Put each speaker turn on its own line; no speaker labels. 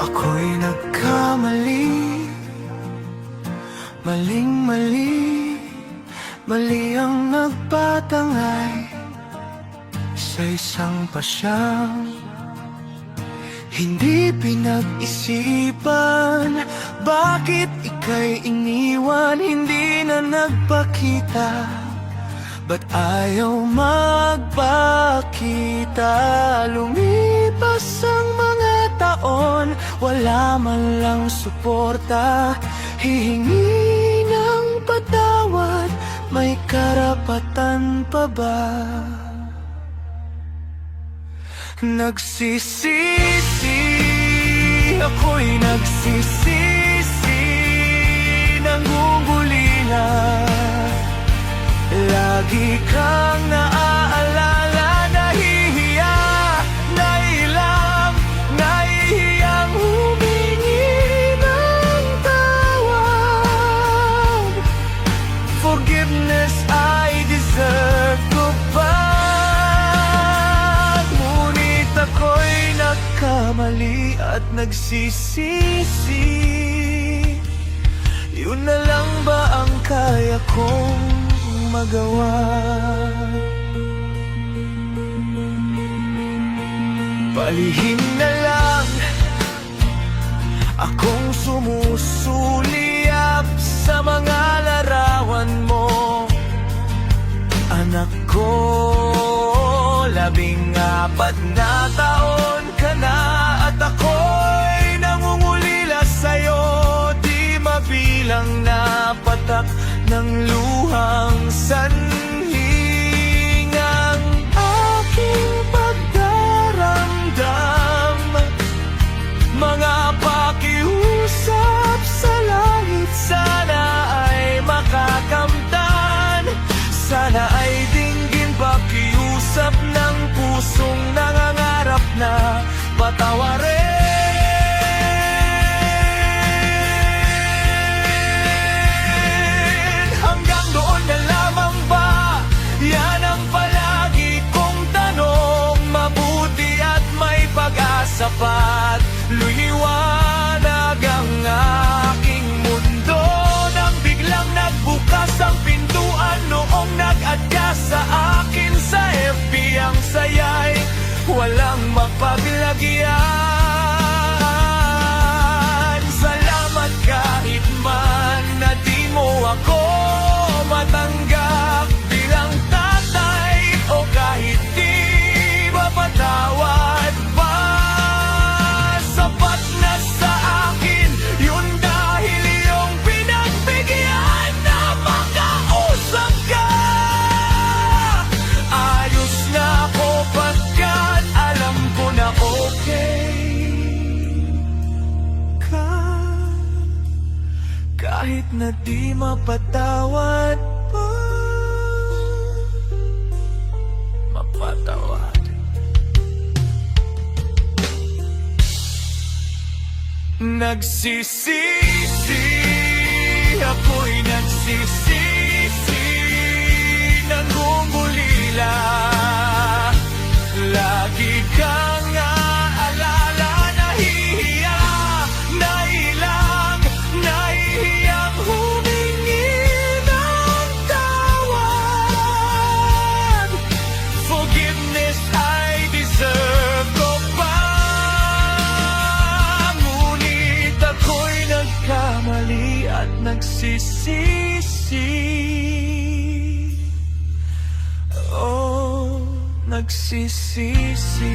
Ako'y nagkamali, maling-mali, mali ang nagpatangay sa isang pasyang hindi pinag-isipan. Bakit ika'y iniwan, hindi na nagpakita? Ba't ayaw magpakita? Lumipas ang mga taon, wala man lang suporta. Hihingi ng patawad, may karapatan pa ba? Nagsisisi, ako'y nagsisisi, nangungulila. Lagi kang naaalala, nahihiya, nailang, nahihiyang humingi ng tawad. Forgiveness I deserve ko ba? Ngunit ako'y nagkamali at nagsisisi. Yun na lang ba ang kaya kong magawa? Palihim na lang akong sumusuliyap sa mga larawan mo. Anak ko, 14 na taon ka na at ako'y nangungulila sa'yo. Di mabilang na patak ng luhang sanhi ng aking pagdaramdam. Mga pakiusap sa langit, sana ay makakamtan. Sana ay dinggin pakiusap ng pusong nangangarap na patawarin. Sapat, liwanag ang aking mundo nang biglang nagbukas ang pintuan noong nag-adya sa akin sa FB. Ang saya'y walang mapaglagyan. Salamat kahit man na di mo ako matanggap bilang tatay, o kahit di mapatawad pa. Sapat na sa akin yun, dahil iyong pinagbigyan na makausap ka. Ayos na ako pagkat alam ko na okay ka. Kahit na di mapatawad pa, mapatawad. Nagsisisi, ako'y nagsisisi, nangungulila. Lagi kang aalala, nahihiya, nailang, nahihiyang humingi ng tawad. Forgiveness I deserve ko ba? Kamali at nagsisisi. Oh, nagsisisi.